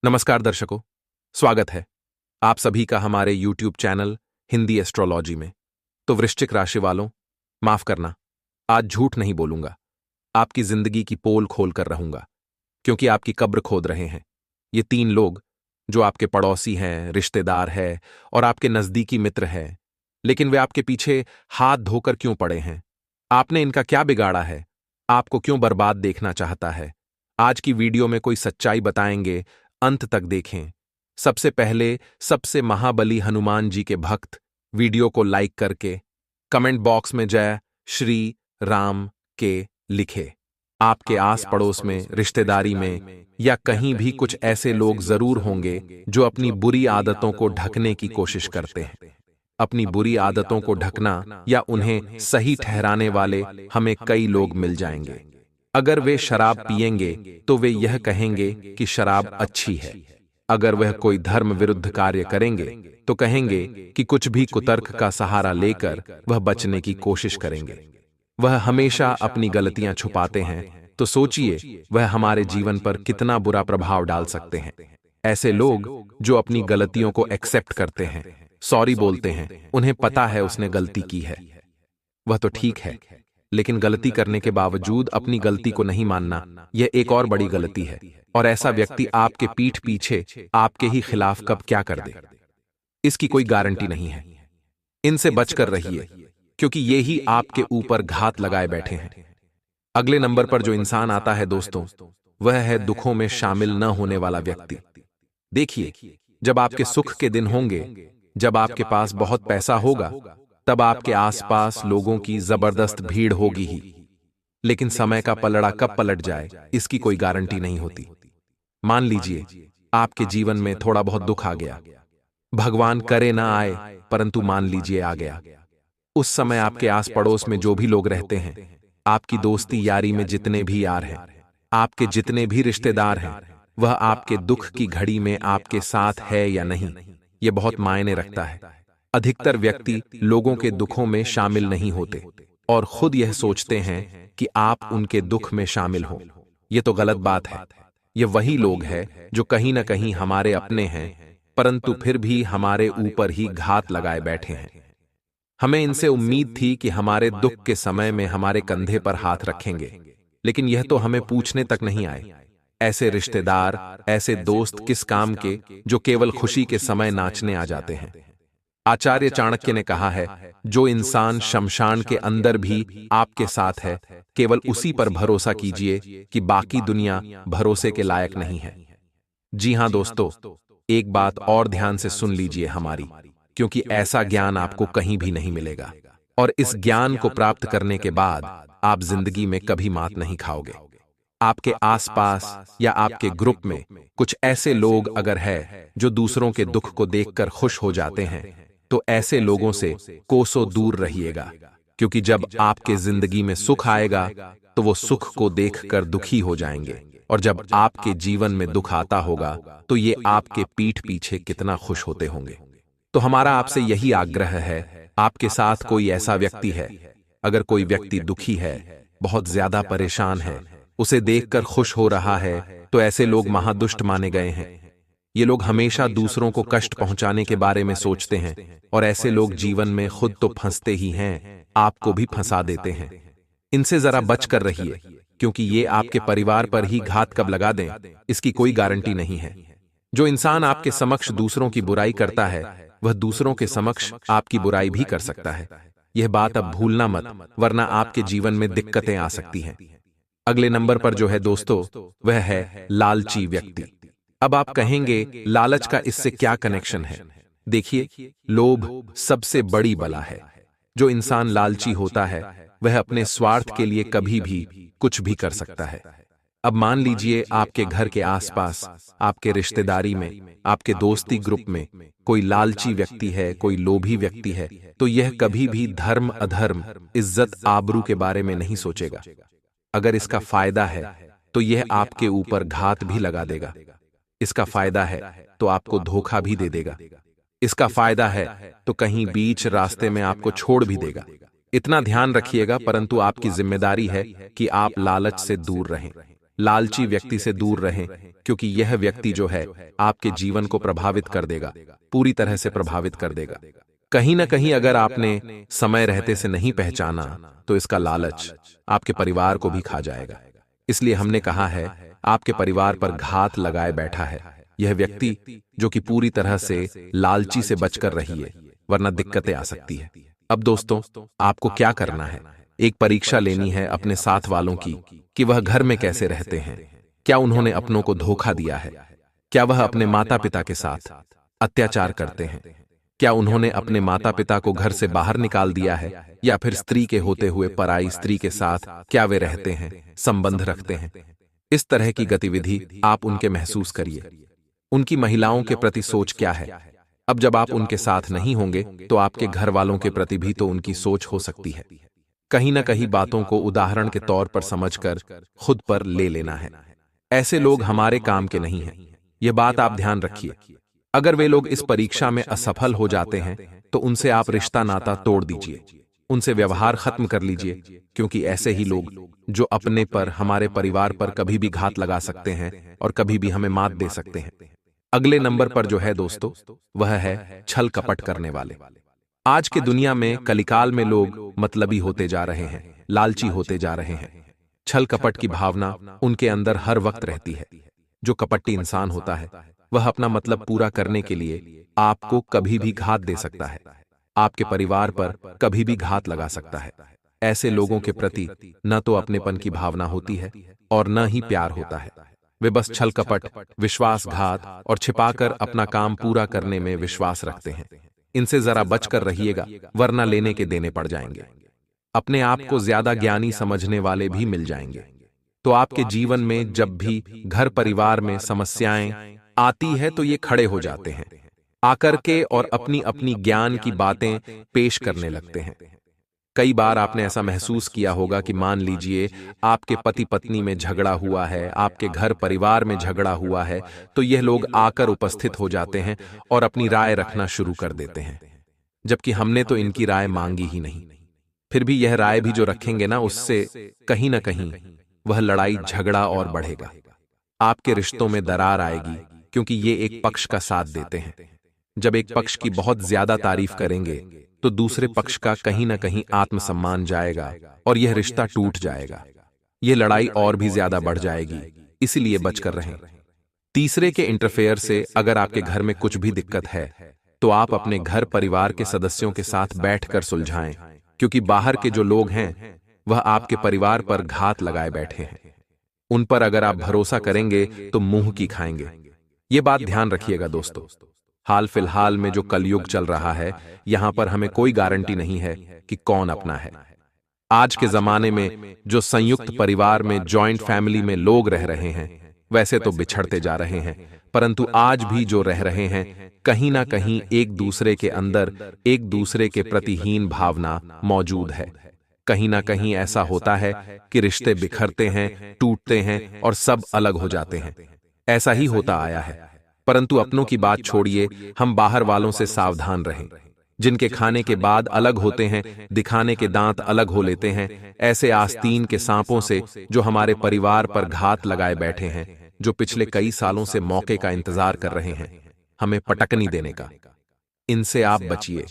नमस्कार दर्शकों, स्वागत है आप सभी का हमारे YouTube चैनल हिंदी एस्ट्रोलॉजी में। तो वृश्चिक राशि वालों, माफ करना, आज झूठ नहीं बोलूंगा, आपकी जिंदगी की पोल खोल कर रहूंगा, क्योंकि आपकी कब्र खोद रहे हैं ये तीन लोग जो आपके पड़ोसी हैं, रिश्तेदार हैं और आपके नजदीकी मित्र हैं। लेकिन वे आपके पीछे हाथ धोकर क्यों पड़े हैं? आपने इनका क्या बिगाड़ा है? आपको क्यों बर्बाद देखना चाहता है? आज की वीडियो में कोई सच्चाई बताएंगे, अंत तक देखें। सबसे पहले सबसे महाबली हनुमान जी के भक्त वीडियो को लाइक करके कमेंट बॉक्स में जय श्री राम के लिखे। आपके आस पड़ोस में, रिश्तेदारी में या कहीं भी कुछ ऐसे लोग जरूर होंगे जो अपनी बुरी आदतों को ढकने की कोशिश करते हैं। अपनी बुरी आदतों को ढकना या उन्हें सही ठहराने वाले हमें कई लोग मिल जाएंगे। अगर वे शराब पिएंगे तो वे यह कहेंगे कि शराब अच्छी है। अगर वह कोई धर्म विरुद्ध कार्य करेंगे तो कहेंगे कि कुछ भी कुतर्क का सहारा लेकर वह बचने की कोशिश करेंगे। वह हमेशा अपनी गलतियां छुपाते हैं, तो सोचिए वह हमारे जीवन पर कितना बुरा प्रभाव डाल सकते हैं। ऐसे लोग जो अपनी गलतियों को एक्सेप्ट करते हैं, सॉरी बोलते हैं, उन्हें पता है उसने गलती की है, वह तो ठीक है, लेकिन गलती करने के बावजूद अपनी गलती को नहीं मानना, यह एक और बड़ी गलती है। और ऐसा व्यक्ति आपके पीठ पीछे आपके ही खिलाफ कब क्या कर दे, इसकी कोई गारंटी नहीं है। इनसे बचकर रहिए, क्योंकि ये ही आपके ऊपर घात लगाए बैठे हैं। अगले नंबर पर जो इंसान आता है दोस्तों, वह है दुखों में शामिल न होने वाला व्यक्ति। देखिए, जब आपके सुख के दिन होंगे, जब आपके पास बहुत पैसा होगा, तब आपके आसपास लोगों की जबरदस्त भीड़ होगी ही। लेकिन समय का पलड़ा कब पलट जाए, इसकी कोई गारंटी नहीं होती। मान लीजिए आपके जीवन में थोड़ा बहुत दुख आ गया, भगवान करे ना आए, परंतु मान लीजिए आ गया। उस समय आपके आस पड़ोस में जो भी लोग रहते हैं, आपकी दोस्ती यारी में जितने भी यार हैं, आपके जितने भी रिश्तेदार हैं, वह आपके दुख की घड़ी में आपके साथ है या नहीं, यह बहुत मायने रखता है। अधिकतर व्यक्ति लोगों के दुखों में शामिल नहीं होते और खुद यह सोचते हैं कि आप उनके दुख में शामिल हो। यह तो गलत बात है। ये वही लोग हैं जो कहीं ना कहीं हमारे अपने हैं, परंतु फिर भी हमारे ऊपर ही घात लगाए बैठे हैं। हमें इनसे उम्मीद थी कि हमारे दुख के समय में हमारे कंधे पर हाथ रखेंगे, लेकिन यह तो हमें पूछने तक नहीं आए। ऐसे रिश्तेदार, ऐसे दोस्त किस काम के जो केवल खुशी के समय नाचने आ जाते हैं। आचार्य चाणक्य ने कहा है, जो इंसान शमशान के अंदर भी आपके साथ है, केवल उसी पर भरोसा कीजिए कि बाकी दुनिया भरोसे के लायक नहीं है। जी हां दोस्तों, एक बात और ध्यान से सुन लीजिए हमारी, क्योंकि ऐसा ज्ञान आपको कहीं भी नहीं मिलेगा। और इस ज्ञान को प्राप्त करने के बाद आप जिंदगी में कभी मात नहीं खाओगे। आपके आसपास या आपके ग्रुप में कुछ ऐसे लोग अगर है जो दूसरों के दुख को देखकर खुश हो जाते हैं, तो ऐसे लोगों से कोसों दूर रहिएगा, क्योंकि जब आपके जिंदगी में सुख आएगा तो वो सुख को देखकर दुखी हो जाएंगे, और जब आपके जीवन में दुख आता होगा तो ये आपके पीठ पीछे कितना खुश होते होंगे। तो हमारा आपसे यही आग्रह है, आपके साथ कोई ऐसा व्यक्ति है, अगर कोई व्यक्ति दुखी है, बहुत ज्यादा परेशान है, उसे देखकर खुश हो रहा है, तो ऐसे लोग महादुष्ट माने गए हैं। ये लोग हमेशा दूसरों को कष्ट पहुंचाने के बारे में सोचते हैं, और ऐसे लोग जीवन में खुद तो फंसते ही हैं, आपको भी फंसा देते हैं। इनसे जरा बच कर रहिए, क्योंकि ये आपके परिवार पर ही घात कब लगा दें, इसकी कोई गारंटी नहीं है। जो इंसान आपके समक्ष दूसरों की बुराई करता है, वह दूसरों के समक्ष आपकी बुराई भी कर सकता है। यह बात अब भूलना मत, वरना आपके जीवन में दिक्कतें आ सकती हैं। अगले नंबर पर जो है दोस्तों, वह है लालची व्यक्ति। अब आप कहेंगे, लालच का इससे क्या कनेक्शन है? देखिए, लोभ सबसे बड़ी बला है। जो इंसान लालची होता है, वह अपने स्वार्थ के लिए कभी भी कुछ भी कर सकता है। अब मान लीजिए आपके घर के आसपास, आपके रिश्तेदारी में, आपके दोस्ती ग्रुप में कोई लालची व्यक्ति है, कोई लोभी व्यक्ति है, तो यह कभी भी धर्म अधर्म, इज्जत आबरू के बारे में नहीं सोचेगा। अगर इसका फायदा है तो यह आपके ऊपर घात भी लगा देगा। इसका फायदा है तो आपको धोखा भी दे देगा। इसका फायदा है तो कहीं बीच रास्ते में आपको छोड़ भी देगा। इतना ध्यान रखिएगा, परंतु आपकी जिम्मेदारी है कि आप लालच से दूर रहें। लालची व्यक्ति से दूर रहें, क्योंकि यह व्यक्ति जो है आपके जीवन को प्रभावित कर देगा, पूरी तरह से प्रभावित कर देगा। कहीं ना कहीं अगर आपने समय रहते से नहीं पहचाना तो इसका लालच आपके परिवार को भी खा जाएगा। इसलिए हमने कहा है, आपके परिवार पर घात लगाए बैठा है यह व्यक्ति, जो कि पूरी तरह से लालची से बचकर रहिए, वरना दिक्कतें आ सकती है। अब दोस्तों, आपको क्या करना है? एक परीक्षा लेनी है अपने साथ वालों की कि वह घर में कैसे रहते हैं। क्या उन्होंने अपनों को धोखा दिया है? क्या वह अपने माता पिता के साथ अत्याचार करते हैं? क्या उन्होंने अपने माता पिता को घर से बाहर निकाल दिया है, या फिर स्त्री के होते हुए पराई स्त्री के साथ क्या वे रहते हैं, संबंध रखते हैं? इस तरह की गतिविधि आप उनके महसूस करिए। उनकी महिलाओं के प्रति सोच क्या है? अब जब आप उनके साथ नहीं होंगे तो आपके घर वालों के प्रति भी तो उनकी सोच हो सकती है। कहीं ना कहीं बातों को उदाहरण के तौर पर समझकर खुद पर ले लेना है। ऐसे लोग हमारे काम के नहीं हैं, यह बात आप ध्यान रखिए। अगर वे लोग इस परीक्षा में असफल हो जाते हैं तो उनसे आप रिश्ता नाता तोड़ दीजिए, उनसे व्यवहार खत्म कर लीजिए, क्योंकि ऐसे ही लोग जो अपने पर, हमारे परिवार पर कभी भी घात लगा सकते हैं और कभी भी हमें मात दे सकते हैं। अगले नंबर पर जो है दोस्तों, वह है छल कपट करने वाले। आज के दुनिया में कलिकाल में लोग मतलबी होते जा रहे हैं, लालची होते जा रहे हैं। छल कपट की भावना उनके अंदर हर वक्त रहती है। जो कपटी इंसान होता है वह अपना मतलब पूरा करने के लिए आपको कभी भी घात दे सकता है, आपके परिवार पर कभी भी घात लगा सकता है। ऐसे लोगों के प्रति न तो अपनेपन की भावना होती है और न ही प्यार होता है। वे बस छल कपट, विश्वासघात और छिपाकर अपना काम पूरा करने में विश्वास रखते हैं। इनसे जरा बचकर रहिएगा, वरना लेने के देने पड़ जाएंगे। अपने आप को ज्यादा ज्ञानी समझने वाले भी मिल जाएंगे। तो आपके जीवन में जब भी घर परिवार में समस्याएं आती है तो ये खड़े हो जाते हैं आकर के और अपनी अपनी ज्ञान की बातें पेश करने लगते हैं। कई बार आपने ऐसा महसूस किया होगा कि मान लीजिए आपके पति पत्नी में झगड़ा हुआ है, आपके घर परिवार में झगड़ा हुआ है, तो यह लोग आकर उपस्थित हो जाते हैं और अपनी राय रखना शुरू कर देते हैं, जबकि हमने तो इनकी राय मांगी ही नहीं। फिर भी यह राय भी जो रखेंगे ना, उससे कहीं ना कहीं वह लड़ाई झगड़ा और बढ़ेगा। आपके रिश्तों में दरार आएगी, क्योंकि ये एक पक्ष का साथ देते हैं। जब एक पक्ष की बहुत ज्यादा तारीफ करेंगे तो दूसरे पक्ष का कहीं ना कहीं आत्मसम्मान जाएगा और यह रिश्ता टूट जाएगा। यह लड़ाई और भी ज्यादा बढ़ जाएगी, इसलिए बचकर रहें। तीसरे के इंटरफेयर से अगर आपके घर में कुछ भी दिक्कत है तो आप अपने घर परिवार के सदस्यों के साथ बैठकर सुलझाएं, क्योंकि बाहर के जो लोग हैं वह आपके परिवार पर घात लगाए बैठे हैं। उन पर अगर आप भरोसा करेंगे तो मुंह की खाएंगे। ये बात ध्यान रखिएगा दोस्तों। हाल फिलहाल में जो कलयुग चल रहा है, यहां पर हमें कोई गारंटी नहीं है कि कौन अपना है। आज के जमाने में जो संयुक्त परिवार में, जॉइंट फैमिली में लोग रह रहे हैं, वैसे तो बिछड़ते जा रहे हैं, परंतु आज भी जो रह रहे हैं, कहीं ना कहीं एक दूसरे के अंदर एक दूसरे के प्रतिहीन भावना मौजूद है। कहीं ना कहीं ऐसा होता है कि रिश्ते बिखरते हैं, टूटते हैं और सब अलग हो जाते हैं। ऐसा ही होता आया है। परंतु अपनों की बात छोड़िए, हम बाहर वालों से सावधान रहें। जिनके खाने के बाद अलग होते हैं, दिखाने के दांत अलग हो लेते हैं, ऐसे आस्तीन के सांपों से जो हमारे परिवार पर घात लगाए बैठे हैं, जो पिछले कई सालों से मौके का इंतजार कर रहे हैं हमें पटकनी देने का, इनसे आप बचिए,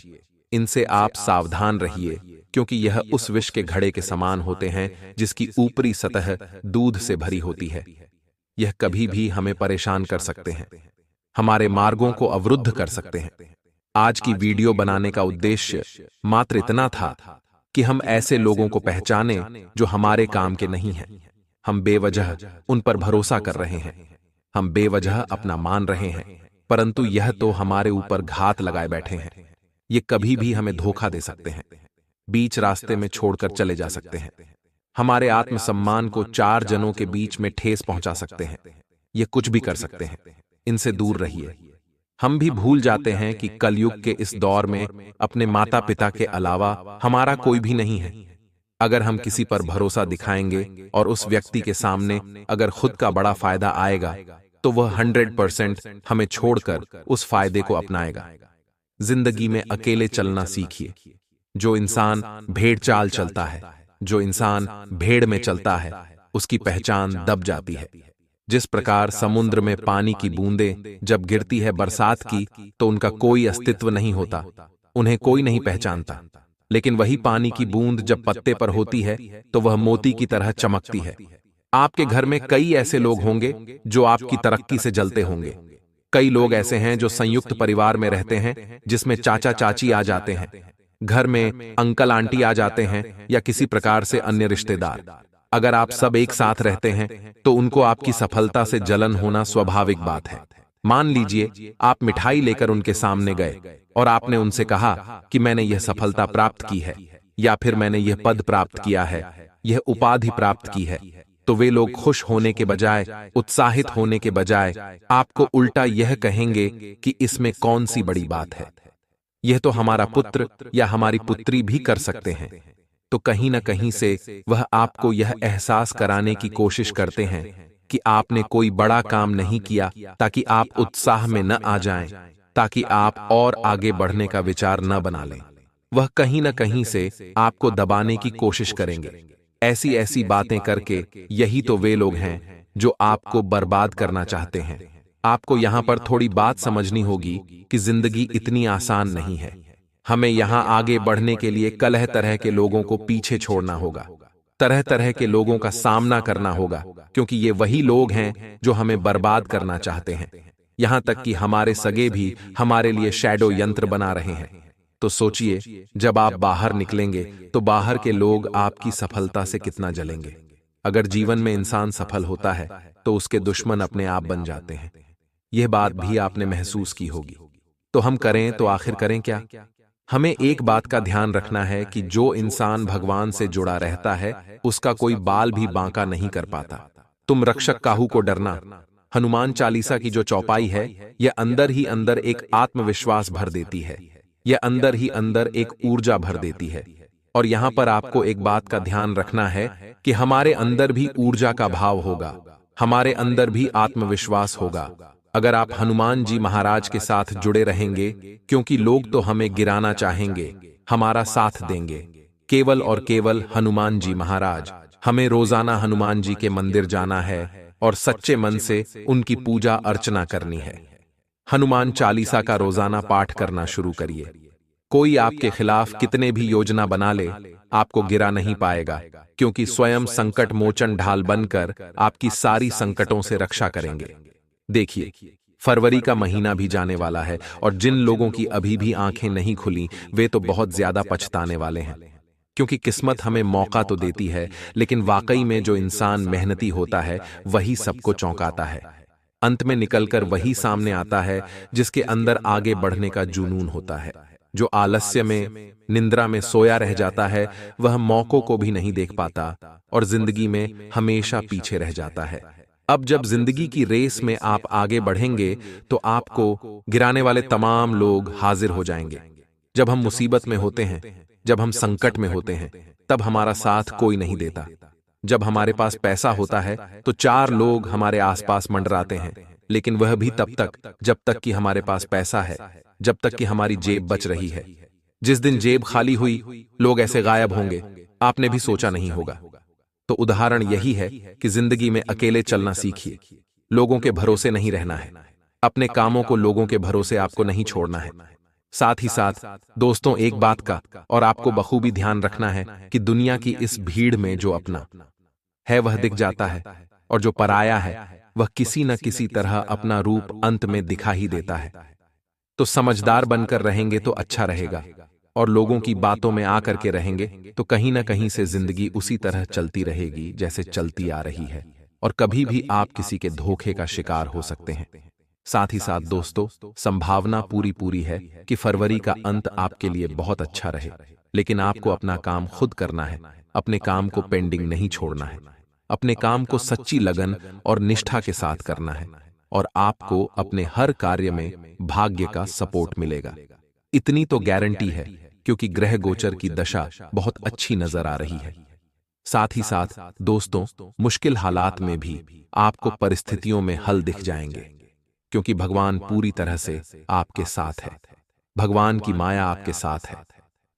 इनसे आप सावधान रहिए, क्योंकि यह उस विष के घड़े के समान होते हैं जिसकी ऊपरी सतह दूध से भरी होती है। यह कभी भी हमें परेशान कर सकते हैं, हमारे मार्गों को अवरुद्ध कर सकते हैं। आज की वीडियो बनाने का उद्देश्य मात्र इतना था कि हम ऐसे लोगों को पहचानें जो हमारे काम के नहीं हैं। हम बेवजह उन पर भरोसा कर रहे हैं, हम बेवजह अपना मान रहे हैं, परंतु यह तो हमारे ऊपर घात लगाए बैठे हैं। ये कभी भी हमें धोखा दे सकते हैं, बीच रास्ते में छोड़कर चले जा सकते हैं, हमारे आत्मसम्मान को चार जनों के बीच में ठेस पहुंचा सकते हैं। ये कुछ भी कर सकते हैं, इनसे दूर रहिए। हम भी भूल जाते हैं कि कलयुग के इस दौर में अपने माता पिता के अलावा हमारा कोई भी नहीं है। अगर हम किसी पर भरोसा दिखाएंगे और उस व्यक्ति के सामने अगर खुद का बड़ा फायदा आएगा तो वह 100% हमें छोड़कर उस फायदे को अपनाएगा। जिंदगी में अकेले चलना सीखिए। जो इंसान भेड़ चाल चलता है, जो इंसान भेड़ में चलता है, उसकी पहचान दब जाती है। जिस प्रकार समुद्र में पानी की बूंदें जब गिरती है बरसात की तो उनका कोई अस्तित्व नहीं होता, उन्हें कोई नहीं पहचानता, लेकिन वही पानी की बूंद जब पत्ते पर होती है तो वह मोती की तरह चमकती है। आपके घर में कई ऐसे लोग होंगे जो आपकी तरक्की से जलते होंगे। कई लोग ऐसे हैं जो संयुक्त परिवार में रहते हैं, जिसमें चाचा चाची आ जाते हैं, घर में अंकल आंटी आ जाते हैं या किसी प्रकार से अन्य रिश्तेदार। अगर आप सब एक साथ रहते हैं तो उनको आपकी सफलता से जलन होना स्वाभाविक बात है। मान लीजिए आप मिठाई लेकर उनके सामने गए और आपने उनसे कहा कि मैंने यह सफलता प्राप्त की है, या फिर मैंने यह पद प्राप्त किया है, यह उपाधि प्राप्त की है, तो वे लोग खुश होने के बजाय, उत्साहित होने के बजाय आपको उल्टा यह कहेंगे कि इसमें कौन सी बड़ी बात है, यह तो हमारा पुत्र या हमारी पुत्री भी कर सकते हैं। तो कहीं न कहीं से वह आपको यह एहसास कराने की कोशिश करते हैं कि आपने कोई बड़ा काम नहीं किया, ताकि आप उत्साह में न आ जाएं, ताकि आप और आगे बढ़ने का विचार न बना लें। वह कहीं न कहीं से आपको दबाने की कोशिश करेंगे। ऐसी ऐसी बातें करके यही तो वे लोग हैं जो आपको बर्बाद करना चाहते हैं। आपको यहां पर थोड़ी बात समझनी होगी कि जिंदगी इतनी आसान नहीं है। हमें यहां आगे बढ़ने के लिए कलह तरह के लोगों को पीछे छोड़ना होगा, तरह तरह के लोगों का सामना करना होगा, क्योंकि ये वही लोग हैं जो हमें बर्बाद करना चाहते हैं। यहां तक कि हमारे सगे भी हमारे लिए शैडो यंत्र बना रहे हैं। तो सोचिए, जब आप बाहर निकलेंगे तो बाहर के लोग आपकी सफलता से कितना जलेंगे। अगर जीवन में इंसान सफल होता है तो उसके दुश्मन अपने आप बन जाते हैं। यह बात भी आपने महसूस की होगी। तो हम करें तो आखिर करें क्या? हमें एक बात का ध्यान रखना है कि जो इंसान भगवान से जुड़ा रहता है उसका कोई बाल भी बांका नहीं कर पाता। तुम रक्षक काहू को डरना, हनुमान चालीसा की जो चौपाई है, यह अंदर ही अंदर एक आत्मविश्वास भर देती है, यह अंदर ही अंदर एक ऊर्जा भर देती है। और यहां पर आपको एक बात का ध्यान रखना है कि हमारे अंदर भी ऊर्जा का भाव होगा, हमारे अंदर भी आत्मविश्वास होगा। अगर आप हनुमान जी महाराज के साथ जुड़े रहेंगे, क्योंकि लोग तो हमें गिराना चाहेंगे, हमारा साथ देंगे केवल और केवल हनुमान जी महाराज। हमें रोजाना हनुमान जी के मंदिर जाना है और सच्चे मन से उनकी पूजा अर्चना करनी है। हनुमान चालीसा का रोजाना पाठ करना शुरू करिए। कोई आपके खिलाफ कितने भी योजना बना ले, आपको गिरा नहीं पाएगा, क्योंकि स्वयं संकट मोचन ढाल बनकर आपकी सारी संकटों से रक्षा करेंगे। देखिए, फरवरी का महीना भी जाने वाला है और जिन लोगों की अभी भी आंखें नहीं खुली वे तो बहुत ज्यादा पछताने वाले हैं, क्योंकि किस्मत हमें मौका तो देती है, लेकिन वाकई में जो इंसान मेहनती होता है वही सबको चौंकाता है। अंत में निकलकर वही सामने आता है जिसके अंदर आगे बढ़ने का जुनून होता है। जो आलस्य में, निंद्रा में सोया रह जाता है, वह मौकों को भी नहीं देख पाता और जिंदगी में हमेशा पीछे रह जाता है। अब जब जिंदगी की रेस में आप आगे बढ़ेंगे तो आपको गिराने वाले तमाम लोग हाजिर हो जाएंगे। जब हम मुसीबत में होते हैं, जब हम संकट में होते हैं, तब हमारा साथ कोई नहीं देता। जब हमारे पास पैसा होता है तो चार लोग हमारे आसपास मंडराते हैं, लेकिन वह भी तब तक जब तक कि हमारे पास पैसा है, जब तक कि हमारी जेब बच रही है। जिस दिन जेब खाली हुई, लोग ऐसे गायब होंगे, आपने भी सोचा नहीं होगा। तो उदाहरण यही है कि जिंदगी में अकेले चलना सीखिए, लोगों के भरोसे नहीं रहना है, अपने कामों को लोगों के भरोसे आपको नहीं छोड़ना है। साथ ही साथ दोस्तों, एक बात का और आपको बखूबी ध्यान रखना है कि दुनिया की इस भीड़ में जो अपना है वह दिख जाता है और जो पराया है वह किसी न किसी तरह अपना रूप अंत में दिखा ही देता है। तो समझदार बनकर रहेंगे तो अच्छा रहेगा, और लोगों की बातों में आकर के रहेंगे तो कहीं ना कहीं से जिंदगी उसी तरह चलती रहेगी जैसे चलती आ रही है, और कभी भी आप किसी के धोखे का शिकार हो सकते हैं। साथ ही साथ दोस्तों, संभावना पूरी है कि फरवरी का अंत आपके लिए बहुत अच्छा रहे, लेकिन आपको अपना काम खुद करना है, अपने काम को पेंडिंग नहीं छोड़ना है, अपने काम को सच्ची लगन और निष्ठा के साथ करना है, और आपको अपने हर कार्य में भाग्य का सपोर्ट मिलेगा। इतनी तो गारंटी है, क्योंकि ग्रह गोचर की दशा बहुत अच्छी नजर आ रही है। साथ ही साथ दोस्तों, मुश्किल हालात में भी आपको परिस्थितियों में हल दिख जाएंगे, क्योंकि भगवान पूरी तरह से आपके साथ है। भगवान की माया आपके साथ है,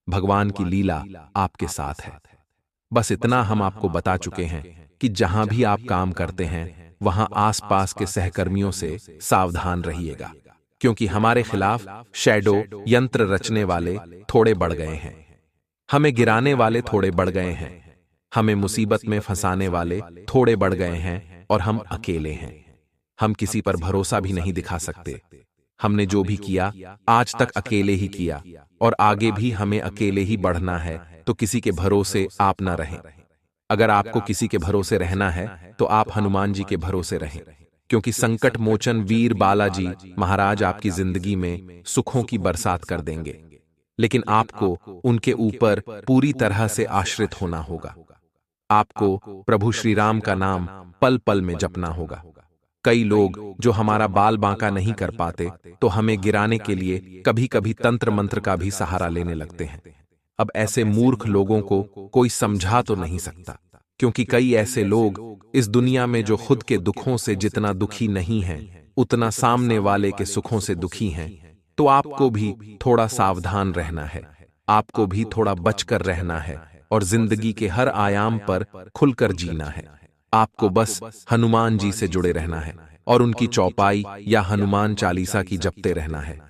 भगवान की लीला आपके साथ है। बस इतना हम आपको बता चुके हैं कि जहां भी आप काम करते हैं वहां आसपास के सहकर्मियों से सावधान रहिएगा, क्योंकि हमारे खिलाफ शैडो यंत्र रचने वाले थोड़े बढ़ गए हैं। हमें गिराने वाले थोड़े बढ़ गए हैं, हमें मुसीबत में फंसाने वाले थोड़े बढ़ गए हैं और हम अकेले हैं। हम किसी पर भरोसा भी नहीं दिखा सकते। हमने जो भी किया आज तक अकेले ही किया और आगे भी हमें अकेले ही बढ़ना है, तो किसी के भरोसे आप ना रहें। अगर आपको किसी के भरोसे रहना है तो आप हनुमान जी के भरोसे रहें, क्योंकि संकट मोचन वीर बालाजी महाराज आपकी जिंदगी में सुखों की बरसात कर देंगे। लेकिन आपको उनके ऊपर पूरी तरह से आश्रित होना होगा। आपको प्रभु श्री राम का नाम पल पल में जपना होगा। कई लोग जो हमारा बाल बांका नहीं कर पाते तो हमें गिराने के लिए कभी कभी तंत्र मंत्र का भी सहारा लेने लगते हैं। अब ऐसे मूर्ख लोगों को कोई समझा तो नहीं सकता, क्योंकि कई ऐसे लोग इस दुनिया में जो खुद के दुखों से जितना दुखी नहीं हैं उतना सामने वाले के सुखों से दुखी हैं। तो आपको भी थोड़ा सावधान रहना है, आपको भी थोड़ा बचकर रहना है और जिंदगी के हर आयाम पर खुलकर जीना है। आपको बस हनुमान जी से जुड़े रहना है और उनकी चौपाई या हनुमान चालीसा की जपते रहना है।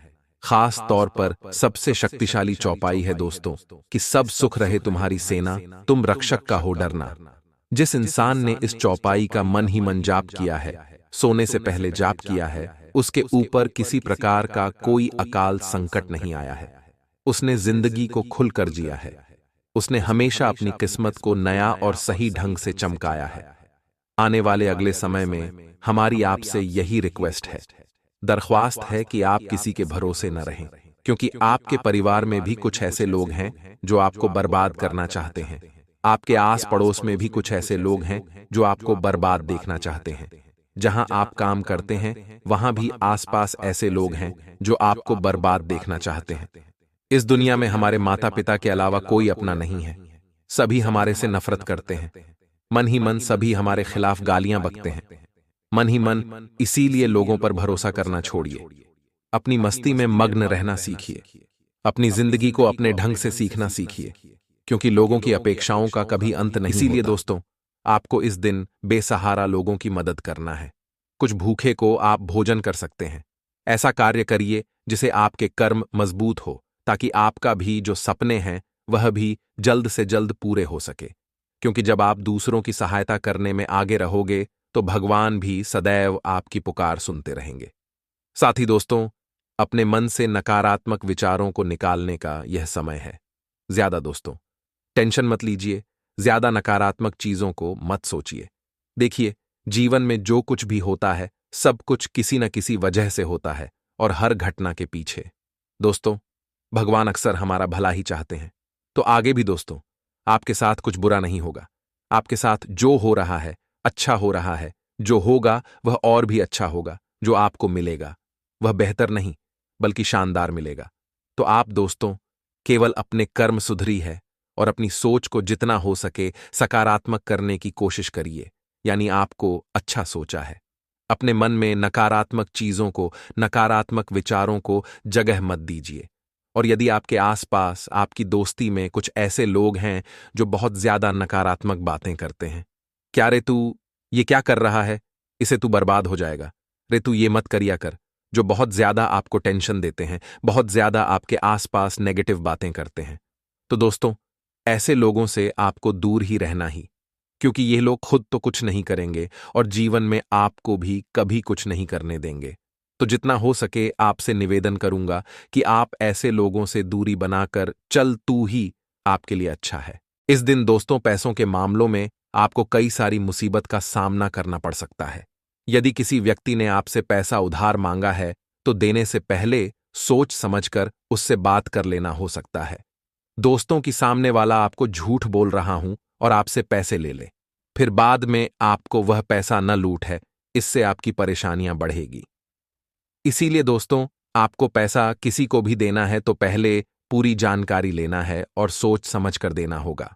खास तौर पर सबसे शक्तिशाली चौपाई है दोस्तों कि सब सुख रहे तुम्हारी सेना, तुम रक्षक का हो डरना। जिस इंसान ने इस चौपाई का मन ही मन जाप किया है, सोने से पहले जाप किया है, उसके ऊपर किसी प्रकार का कोई अकाल संकट नहीं आया है। उसने जिंदगी को खुलकर जिया है। उसने हमेशा अपनी किस्मत को नया और सही ढंग से चमकाया है। आने वाले अगले समय में हमारी आपसे यही रिक्वेस्ट है, दरख्वास्त है कि आप किसी के भरोसे न रहें, क्योंकि आपके परिवार में भी कुछ ऐसे लोग हैं जो आपको बर्बाद करना चाहते हैं। आपके आस पड़ोस में भी कुछ ऐसे लोग हैं जो आपको बर्बाद देखना चाहते हैं। जहां आप काम करते हैं वहां भी आसपास ऐसे लोग हैं जो आपको बर्बाद देखना चाहते हैं। इस दुनिया में हमारे माता पिता के अलावा कोई अपना नहीं है। सभी हमारे से नफरत करते हैं। मन ही मन सभी हमारे खिलाफ गालियां बकते हैं। मन ही मन इसीलिए लोगों पर भरोसा करना छोड़िए। अपनी मस्ती में मग्न रहना सीखिए। अपनी जिंदगी को अपने ढंग से सीखना सीखिए, क्योंकि लोगों की अपेक्षाओं का कभी अंत नहीं होता। इसीलिए दोस्तों, आपको इस दिन बेसहारा लोगों की मदद करना है। कुछ भूखे को आप भोजन कर सकते हैं। ऐसा कार्य करिए जिसे आपके कर्म मजबूत हो, ताकि आपका भी जो सपने हैं वह भी जल्द से जल्द पूरे हो सके। क्योंकि जब आप दूसरों की सहायता करने में आगे रहोगे तो भगवान भी सदैव आपकी पुकार सुनते रहेंगे। साथ ही दोस्तों, अपने मन से नकारात्मक विचारों को निकालने का यह समय है। ज्यादा दोस्तों टेंशन मत लीजिए, ज्यादा नकारात्मक चीजों को मत सोचिए। देखिए, जीवन में जो कुछ भी होता है सब कुछ किसी न किसी वजह से होता है और हर घटना के पीछे दोस्तों भगवान अक्सर हमारा भला ही चाहते हैं। तो आगे भी दोस्तों आपके साथ कुछ बुरा नहीं होगा। आपके साथ जो हो रहा है अच्छा हो रहा है। जो होगा वह और भी अच्छा होगा। जो आपको मिलेगा वह बेहतर नहीं बल्कि शानदार मिलेगा। तो आप दोस्तों केवल अपने कर्म सुधरी है और अपनी सोच को जितना हो सके सकारात्मक करने की कोशिश करिए। यानी आपको अच्छा सोचा है। अपने मन में नकारात्मक चीजों को, नकारात्मक विचारों को जगह मत दीजिए। और यदि आपके आसपास आपकी दोस्ती में कुछ ऐसे लोग हैं जो बहुत ज्यादा नकारात्मक बातें करते हैं, क्या रे तू ये क्या कर रहा है, इसे तू बर्बाद हो जाएगा, रे तू ये मत करिया कर, जो बहुत ज्यादा आपको टेंशन देते हैं, बहुत ज्यादा आपके आसपास नेगेटिव बातें करते हैं, तो दोस्तों ऐसे लोगों से आपको दूर ही रहना ही, क्योंकि ये लोग खुद तो कुछ नहीं करेंगे और जीवन में आपको भी कभी कुछ नहीं करने देंगे। तो जितना हो सके आपसे निवेदन करूंगा कि आप ऐसे लोगों से दूरी बनाकर चल तू ही आपके लिए अच्छा है। इस दिन दोस्तों पैसों के मामलों में आपको कई सारी मुसीबत का सामना करना पड़ सकता है। यदि किसी व्यक्ति ने आपसे पैसा उधार मांगा है तो देने से पहले सोच समझकर उससे बात कर लेना हो सकता है। दोस्तों की सामने वाला आपको झूठ बोल रहा हूं और आपसे पैसे ले ले, फिर बाद में आपको वह पैसा न लूट है, इससे आपकी परेशानियां बढ़ेगी। इसीलिए दोस्तों आपको पैसा किसी को भी देना है तो पहले पूरी जानकारी लेना है और सोच समझ कर देना होगा।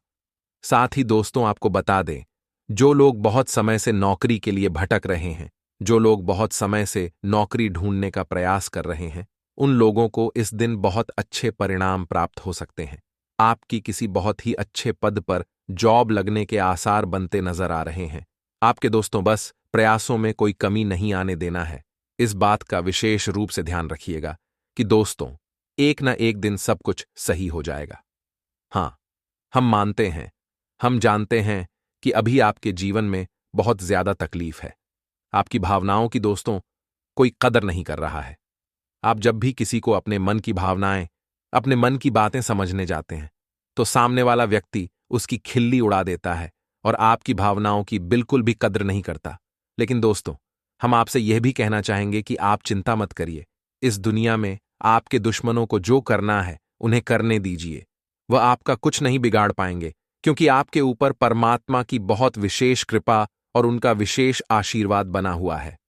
साथ ही दोस्तों आपको बता दें, जो लोग बहुत समय से नौकरी के लिए भटक रहे हैं, जो लोग बहुत समय से नौकरी ढूंढने का प्रयास कर रहे हैं, उन लोगों को इस दिन बहुत अच्छे परिणाम प्राप्त हो सकते हैं। आपकी किसी बहुत ही अच्छे पद पर जॉब लगने के आसार बनते नजर आ रहे हैं। आपके दोस्तों बस प्रयासों में कोई कमी नहीं आने देना है। इस बात का विशेष रूप से ध्यान रखिएगा कि दोस्तों, एक न एक दिन सब कुछ सही हो जाएगा। हाँ, हम मानते हैं, हम जानते हैं कि अभी आपके जीवन में बहुत ज्यादा तकलीफ है। आपकी भावनाओं की दोस्तों कोई कदर नहीं कर रहा है। आप जब भी किसी को अपने मन की भावनाएं, अपने मन की बातें समझने जाते हैं, तो सामने वाला व्यक्ति उसकी खिल्ली उड़ा देता है और आपकी भावनाओं की बिल्कुल भी कद्र नहीं करता। लेकिन दोस्तों, हम आपसे यह भी कहना चाहेंगे कि आप चिंता मत करिए। इस दुनिया में आपके दुश्मनों को जो करना है उन्हें करने दीजिए। वह आपका कुछ नहीं बिगाड़ पाएंगे, क्योंकि आपके ऊपर परमात्मा की बहुत विशेष कृपा और उनका विशेष आशीर्वाद बना हुआ है।